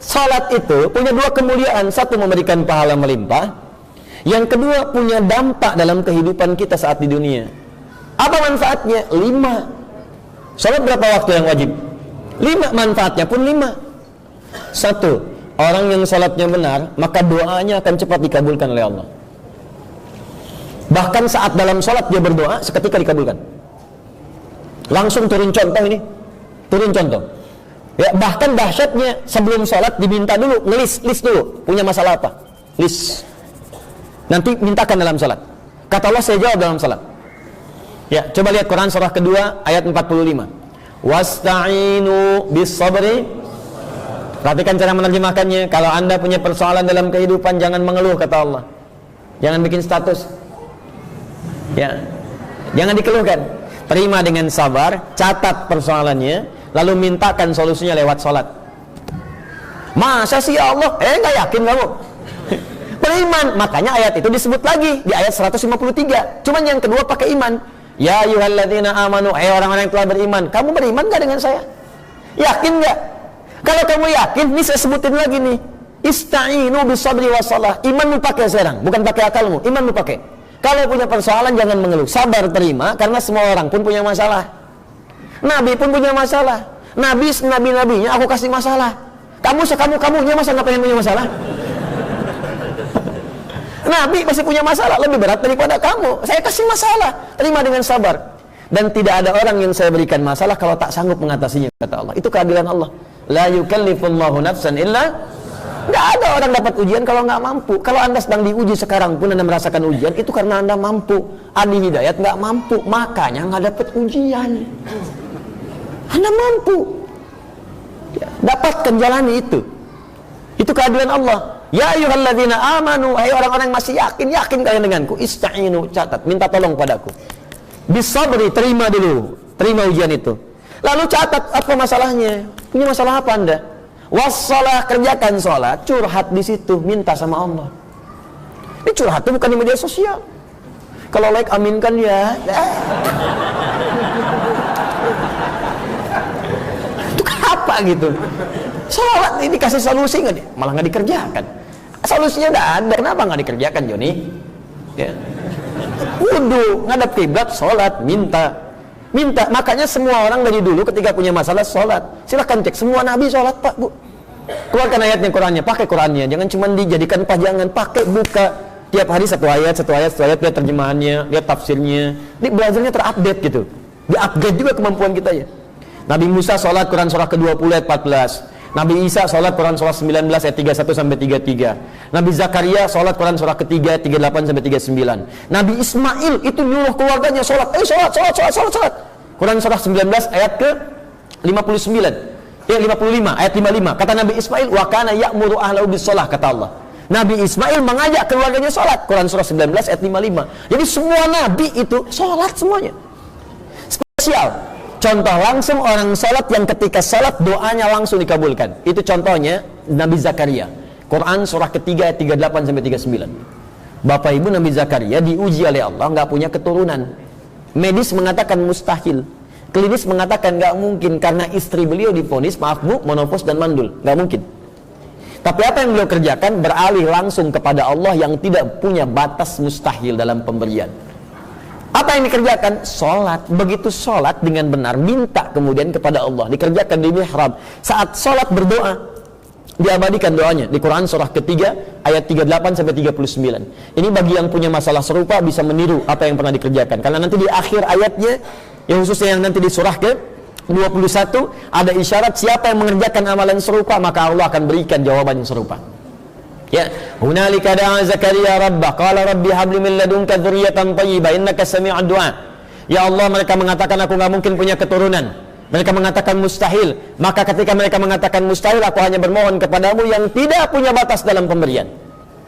Salat itu punya dua kemuliaan. Satu, memberikan pahala melimpah. Yang kedua, punya dampak dalam kehidupan kita saat di dunia. Apa manfaatnya? 5. Salat berapa waktu yang wajib? 5. Manfaatnya pun 5. 1. Orang yang salatnya benar, maka doanya akan cepat dikabulkan oleh Allah. Bahkan saat dalam salat dia berdoa, seketika dikabulkan. Langsung turun contoh ini. Turun contoh. Ya, bahkan dahsyatnya sebelum sholat diminta dulu list dulu, punya masalah apa, list, nanti mintakan dalam sholat. Kata Allah, saya jawab dalam sholat. Ya, coba lihat Quran surah kedua ayat 45. Wasta'inu bis sabri. Perhatikan cara menerjemahkannya. Kalau anda punya persoalan dalam kehidupan, jangan mengeluh, kata Allah. Jangan bikin status. Ya, jangan dikeluhkan. Terima dengan sabar, catat persoalannya, lalu mintakan solusinya lewat sholat. Masa sih ya Allah? Nggak yakin kamu? Beriman. Makanya ayat itu disebut lagi di ayat 153. Cuman yang kedua pakai iman. Ya ayyuhalladzina amanu, orang-orang yang telah beriman. Kamu beriman nggak dengan saya? Yakin nggak? Kalau kamu yakin, ini saya sebutin lagi nih. Ista'inu bisabri wassalah. Iman lu pakai sekarang, bukan pakai akalmu. Iman lu pakai. Kalau punya persoalan jangan mengeluh. Sabar terima, karena semua orang pun punya masalah. Nabi pun punya masalah. Nabi-nabinya aku kasih masalah. Kamunya masa nggak pengen punya masalah? Nabi pasti punya masalah lebih berat daripada kamu. Saya kasih masalah, terima dengan sabar. Dan tidak ada orang yang saya berikan masalah kalau tak sanggup mengatasinya, kata Allah. Itu keadilan Allah. La yukallifullahu nafsan illa. Nggak ada orang dapat ujian kalau nggak mampu. Kalau anda sedang diuji sekarang pun anda merasakan ujian, itu karena anda mampu. Ahli hidayat nggak mampu, makanya nggak dapat ujian. Anda mampu, ya, dapatkan jalani itu. Itu keadilan Allah. Ya ayyuhalladzina amanu, hai orang-orang yang masih yakin kalian denganku. Ista'inu, catat, minta tolong padaku. Bisabri, terima dulu, terima ujian itu. Lalu catat apa masalahnya. Punya masalah apa anda? Wassalah, kerjakan sholat, curhat di situ, minta sama Allah. Ini curhat itu bukan di media sosial. Kalau like aminkan ya. Itu apa gitu? Sholat ini dikasih solusi nggak deh? Malah nggak dikerjakan. Solusinya udah ada, kenapa nggak dikerjakan, Joni? Ya. Wudu, ngadap kiblat, sholat, minta. Makanya semua orang dari dulu ketika punya masalah sholat. Silahkan cek, semua nabi sholat, Pak, Bu. Keluarkan ayatnya, Qurannya, pakai Qurannya. Jangan cuma dijadikan pajangan, pakai, buka. Tiap hari satu ayat, lihat terjemahannya, lihat tafsirnya. Ini belajarnya terupdate gitu. Di-upgrade juga kemampuan kita ya. Nabi Musa sholat Quran surah ke-20 ayat 14. Nabi Isa sholat Quran surah 19 ayat 31 sampai 33. Nabi Zakaria sholat Quran surah ketiga 38 sampai 39. Nabi Ismail itu nyuruh keluarganya sholat. Sholat. Quran surah 19 ayat ke 59. 55 ayat 55. Kata Nabi Ismail, wa kana ya'muru ahlahu bis-shalah, kata Allah. Nabi Ismail mengajak keluarganya sholat. Quran surah 19 ayat 55. Jadi semua nabi itu sholat semuanya. Spesial. Contoh langsung orang sholat yang ketika sholat doanya langsung dikabulkan. Itu contohnya Nabi Zakaria. Quran surah ketiga ayat 38 sampai 39. Bapak ibu Nabi Zakaria diuji oleh Allah, nggak punya keturunan. Medis mengatakan mustahil. Klinis mengatakan nggak mungkin karena istri beliau divonis, maaf bu, monopos dan mandul. Nggak mungkin. Tapi apa yang beliau kerjakan? Beralih langsung kepada Allah yang tidak punya batas mustahil dalam pemberian. Apa yang dikerjakan? Sholat. Begitu sholat dengan benar, minta kemudian kepada Allah. Dikerjakan di mihrab. Saat sholat berdoa, diabadikan doanya di Quran surah ketiga ayat 38 sampai 39. Ini bagi yang punya masalah serupa bisa meniru apa yang pernah dikerjakan. Karena nanti di akhir ayatnya, yang khususnya yang nanti di surah ke 21, ada isyarat siapa yang mengerjakan amalan serupa, maka Allah akan berikan jawaban yang serupa. Ya, hunalika da'a Zakaria rabbah qala rabbi habli min ladunka dzurriyyatan thayyibah innaka sami'ud du'a. Ya Allah, mereka mengatakan aku enggak mungkin punya keturunan. Mereka mengatakan mustahil. Maka ketika mereka mengatakan mustahil, aku hanya bermohon kepadamu yang tidak punya batas dalam pemberian.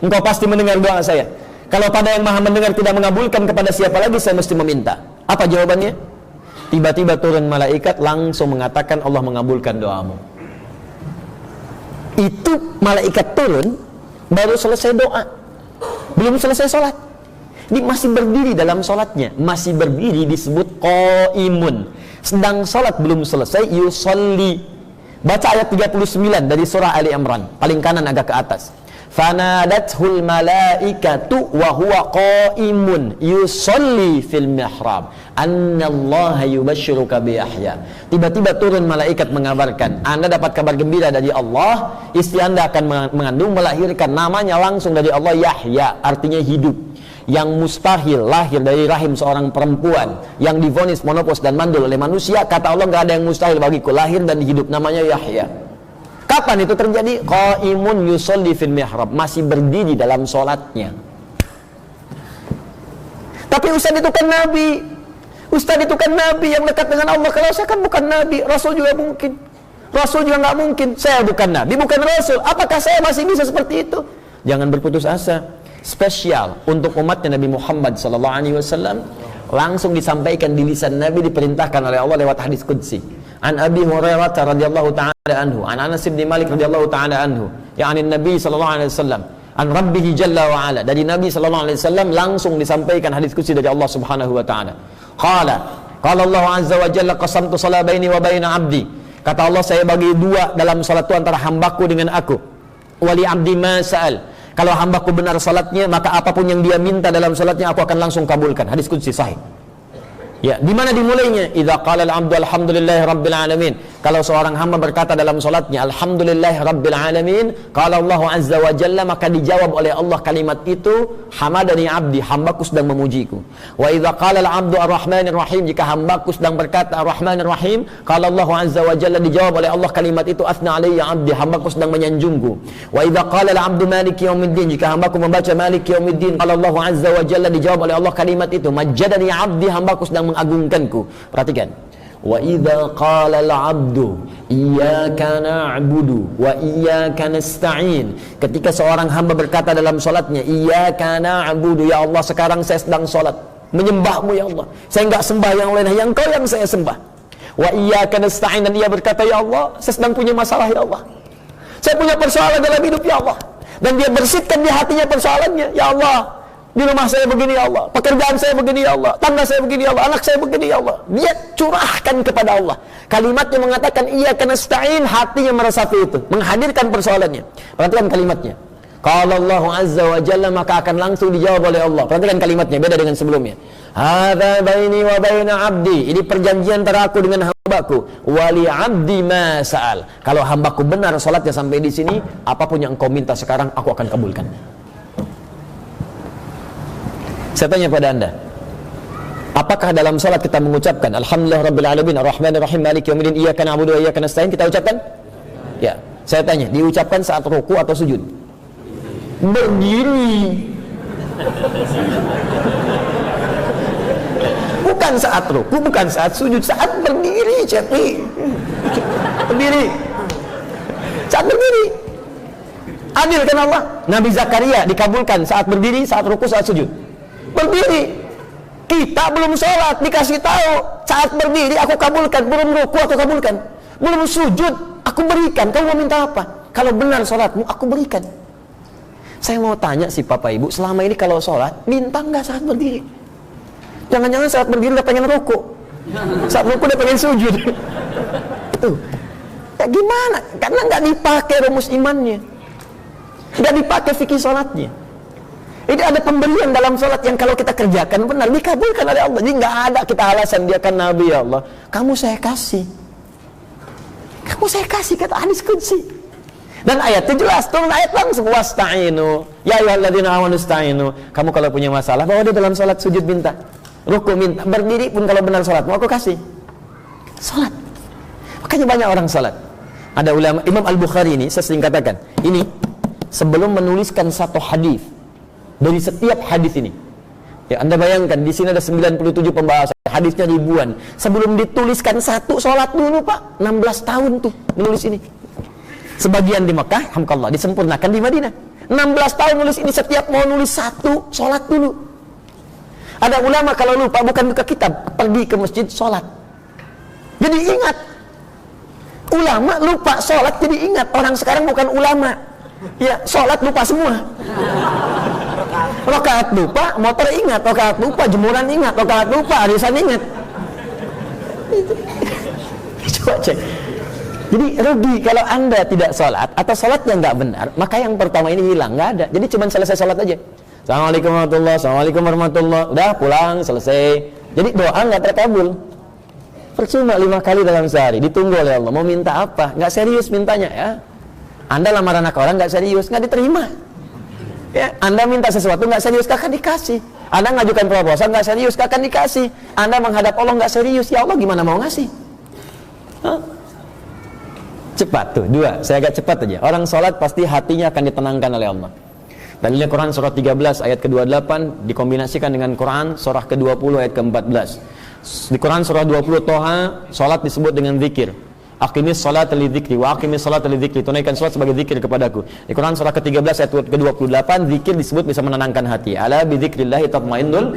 Engkau pasti mendengar doa saya. Kalau pada yang Maha mendengar tidak mengabulkan, kepada siapa lagi saya mesti meminta? Apa jawabannya? Tiba-tiba turun malaikat langsung mengatakan Allah mengabulkan doamu. Itu malaikat turun baru selesai doa, belum selesai sholat. Dia masih berdiri dalam sholatnya, masih berdiri disebut qaimun. Sedang sholat belum selesai, yusolli. Baca ayat 39 dari surah Ali Imran, paling kanan agak ke atas. Fanadathul malaikatu wa huwa qaimun yusolli fil mihrab annallaha yubashshiruka bi Yahya. Tiba-tiba turun malaikat mengabarkan, Anda dapat kabar gembira dari Allah, istri Anda akan mengandung, melahirkan, namanya langsung dari Allah Yahya, artinya hidup. Yang mustahil lahir dari rahim seorang perempuan yang divonis monopos dan mandul oleh manusia, kata Allah, nggak ada yang mustahil bagiku, lahir dan hidup, namanya Yahya. Kapan itu terjadi? Qaimun yusolli fil mihrab, masih berdiri dalam sholatnya. Tapi Ustaz itu kan Nabi, Ustaz itu kan Nabi yang dekat dengan Allah. Kalau saya kan bukan Nabi, Rasul juga mungkin, Rasul juga nggak mungkin. Saya bukan Nabi, bukan Rasul, apakah saya masih bisa seperti itu? Jangan berputus asa. Spesial untuk umatnya Nabi Muhammad SAW, langsung disampaikan di lisan Nabi, diperintahkan oleh Allah lewat hadis qudsi. An Abi Hurairah radhiyallahu ta'ala anhu, an Anas bin Malik radhiyallahu ta'ala anhu, yakni Nabi sallallahu alaihi wasallam, an Rabbih jalla wa ala, dari Nabi sallallahu alaihi wasallam langsung disampaikan hadis qudsi dari Allah Subhanahu wa taala. Qala Allah azza wa jalla, qasamtu shalah baini wa baina 'abdi. Kata Allah, saya bagi dua dalam salat itu antara hambaku dengan aku. Wali 'abdi ma sa'al. Kalau hambaku benar salatnya, maka apapun yang dia minta dalam salatnya aku akan langsung kabulkan. Hadis qudsi sahih. Ya, di mana dimulainya? Idza qala al-'abdu alhamdulillahi rabbil alamin. Kalau seorang hamba berkata dalam salatnya alhamdulillahi rabbil alamin, qala Allah azza wa jalla, maka dijawab oleh Allah kalimat itu, hamadani 'abdi, hambaku sedang memujiku. Wa idza qala al-'abdu ar-rahmanir rahim, jika hambaku sedang berkata ar-rahmanir rahim, qala Allah azza wa jalla, dijawab oleh Allah kalimat itu, athna alayya 'abdi, hambaku sedang menyanjungku. Wa idza qala al-'abdu maliki yaumiddin, jika hambaku membaca maliki yaumiddin, qala Allah azza wa jalla, dijawab oleh Allah kalimat itu, majjadani 'abdi, hambaku sedang mengagungkanku. Perhatikan. Wa idza qala al-'abdu iyyaka na'budu wa iyyaka nasta'in, ketika seorang hamba berkata dalam salatnya iyyaka na'budu, ya Allah sekarang saya sedang salat menyembahmu ya Allah, saya enggak sembah yang lain, hanya Engkau yang saya sembah. Wa iyyaka nasta'in, dan ia berkata ya Allah saya sedang punya masalah ya Allah, saya punya persoalan dalam hidup ya Allah, dan dia bersihkan di hatinya persoalannya, ya Allah di rumah saya begini ya Allah, pekerjaan saya begini ya Allah, tangga saya begini ya Allah, anak saya begini ya Allah. Dia curahkan kepada Allah. Kalimatnya mengatakan iyyaka nasta'in, hatinya meresapi itu, menghadirkan persoalannya. Perhatikan kalimatnya. Qala Allah azza wa jalla, maka akan langsung dijawab oleh Allah. Perhatikan kalimatnya, beda dengan sebelumnya. Hadza baini wa baina 'abdi, ini perjanjian antara aku dengan hambaku. Wali 'abdi ma sa'al, kalau hambaku benar salatnya sampai di sini, apapun yang engkau minta sekarang aku akan kabulkan. Saya tanya pada Anda, apakah dalam salat kita mengucapkan alhamdulillah rabbil alamin arrahmanir rahim maliki yaumiddin iyyaka na'budu wa iyyaka nasta'in? Kita ucapkan? Ya. Saya tanya, diucapkan saat ruku atau sujud? Berdiri. Bukan saat ruku, bukan saat sujud, saat berdiri, Cepi. Berdiri. Saat berdiri. Adil kan Allah? Nabi Zakaria dikabulkan saat berdiri, saat ruku, saat sujud. Berdiri. Kita belum sholat dikasih tahu saat berdiri aku kabulkan, belum ruku aku kabulkan, belum sujud aku berikan. Kamu mau minta apa? Kalau benar sholatmu aku berikan. Saya mau tanya si Papa Ibu, selama ini kalau sholat minta nggak saat berdiri? Jangan-jangan saat berdiri udah pengen ruku, saat ruku udah pengen sujud. Tuh, ya gimana? Karena nggak dipakai rumus imannya, nggak dipakai fikih sholatnya. Ini ada pemberian dalam sholat yang kalau kita kerjakan benar dikabulkan oleh Allah. Jadi nggak ada kita alasan dia kan Nabi ya Allah. Kamu saya kasih, kata hadis qudsi. Dan ayatnya jelas, turun ayat langsung wasta'inu ya ayyuhalladzina amanu ista'inu. Kamu kalau punya masalah bawa dia dalam sholat, sujud minta, ruku minta, berdiri pun kalau benar sholat mau aku kasih. Sholat. Makanya banyak orang sholat. Ada ulama, Imam Al-Bukhari ini saya sering katakan, ini sebelum menuliskan satu hadis dari setiap hadis ini, ya Anda bayangkan di sini ada 97 pembahasan, hadisnya ribuan. Sebelum dituliskan satu, sholat dulu Pak, 16 tahun tuh menulis ini. Sebagian di Mekah, alhamdulillah, disempurnakan di Madinah. 16 tahun nulis ini, setiap mau nulis satu, sholat dulu. Ada ulama kalau lupa bukan buka kitab, pergi ke masjid sholat. Jadi ingat. Ulama lupa sholat jadi ingat. Orang sekarang bukan ulama, ya sholat lupa semua. Rakaat lupa, motor ingat, rakaat lupa, jemuran ingat, rakaat lupa, arisan ingat. Coba cek. Jadi rugi kalau Anda tidak sholat atau sholatnya nggak benar, maka yang pertama ini hilang, nggak ada. Jadi cuma selesai sholat aja. Assalamualaikum warahmatullahi, assalamualaikum warahmatullahi, udah pulang selesai. Jadi doa nggak terkabul. Percuma 5 kali dalam sehari, ditunggu oleh Allah. Mau minta apa? Nggak serius mintanya ya. Anda lamar anak orang nggak serius, nggak diterima. Ya, Anda minta sesuatu nggak serius, akan dikasih. Anda ngajukan proposal nggak serius, akan dikasih. Anda menghadap Allah nggak serius, ya Allah gimana mau ngasih? Hah? Cepat tuh, 2, saya agak cepat aja. Orang sholat pasti hatinya akan ditenangkan oleh Allah. Dalilnya Quran surah 13 ayat ke-28 dikombinasikan dengan Quran surah ke-20 ayat ke-14. Di Quran surah 20 Toha, sholat disebut dengan zikir. Aqimis sholat li dzikri wa aqimis sholat li dzikri, tunaikan sholat sebagai zikir kepadaku. Di Quran surah ke-13 ayat ke-28 zikir disebut bisa menenangkan hati. Ala bi dzikrillahi tatmainnul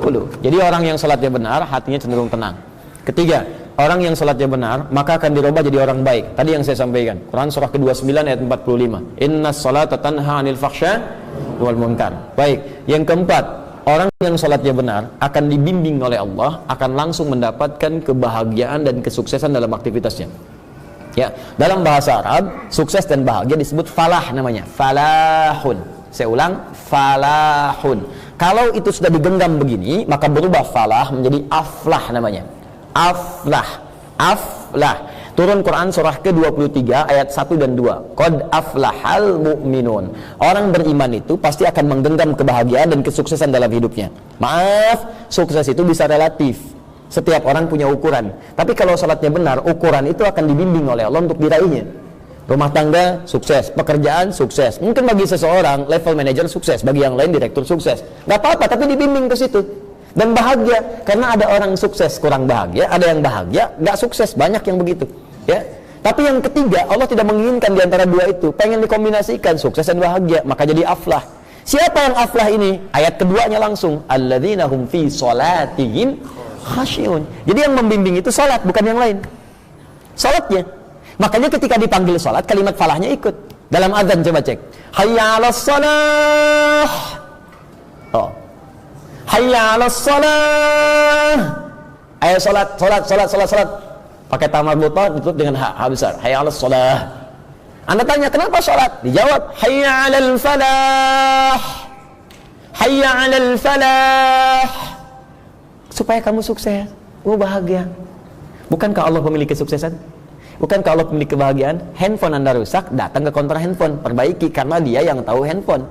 qulub. Jadi orang yang sholatnya benar, hatinya cenderung tenang. Ketiga, orang yang sholatnya benar maka akan dirubah jadi orang baik. Tadi yang saya sampaikan, Quran surah ke-29 ayat 45. Innas sholata tanha 'anil fakhsya wal munkar. Baik, yang keempat, orang yang sholatnya benar akan dibimbing oleh Allah, akan langsung mendapatkan kebahagiaan dan kesuksesan dalam aktivitasnya. Ya, dalam bahasa Arab, sukses dan bahagia disebut falah namanya. Falahun. Saya ulang, falahun. Kalau itu sudah digenggam begini, maka berubah falah menjadi aflah namanya. Aflah, aflah. Turun Quran surah ke-23 ayat 1 dan 2. Qad aflahal mu'minun. Orang beriman itu pasti akan menggenggam kebahagiaan dan kesuksesan dalam hidupnya. Maaf, sukses itu bisa relatif. Setiap orang punya ukuran. Tapi kalau salatnya benar, ukuran itu akan dibimbing oleh Allah untuk diraihnya. Rumah tangga sukses, pekerjaan sukses. Mungkin bagi seseorang level manajer sukses, bagi yang lain direktur sukses. Gak apa-apa, tapi dibimbing ke situ. Dan bahagia, karena ada orang sukses kurang bahagia, ada yang bahagia gak sukses, banyak yang begitu ya. Tapi yang ketiga, Allah tidak menginginkan diantara dua itu, pengen dikombinasikan sukses dan bahagia, maka jadi aflah. Siapa yang aflah ini? Ayat keduanya langsung, alladzina hum fi sholatihim khasyi'un. Jadi yang membimbing itu sholat, bukan yang lain, sholatnya. Makanya ketika dipanggil sholat, kalimat falahnya ikut. Dalam azan coba cek, hayya 'alas shalah. Oh, hayya 'alas shalah. Ayo salat, salat, salat, salat, salat. Pakai ta marbutah ditutup dengan ha besar. Hayya 'alas shalah. Anda tanya, kenapa salat? Dijawab, hayya 'alal falah. Hayya 'alal falah. Supaya kamu sukses, bahagia. Bukankah Allah pemilik kesuksesan? Bukankah Allah pemilik kebahagiaan? Handphone Anda rusak, datang ke konter handphone, perbaiki karena dia yang tahu handphone.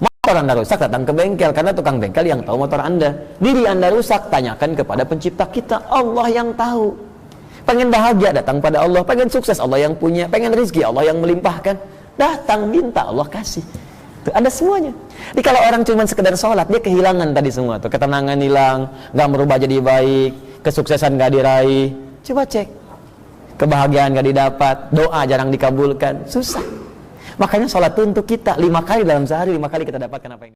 Motor Anda rusak, datang ke bengkel karena tukang bengkel yang tahu motor Anda. Diri Anda rusak, tanyakan kepada pencipta kita, Allah yang tahu. Pengen bahagia, datang pada Allah. Pengen sukses, Allah yang punya. Pengen rezeki, Allah yang melimpahkan. Datang, minta, Allah kasih. Tuh, ada semuanya. Jadi kalau orang cuma sekedar sholat, dia kehilangan tadi semua tuh. Ketenangan hilang, gak merubah jadi baik, kesuksesan gak diraih. Coba cek, kebahagiaan gak didapat, doa jarang dikabulkan, susah. Makanya sholat itu untuk kita 5 kali dalam sehari, 5 kali kita dapatkan apa yang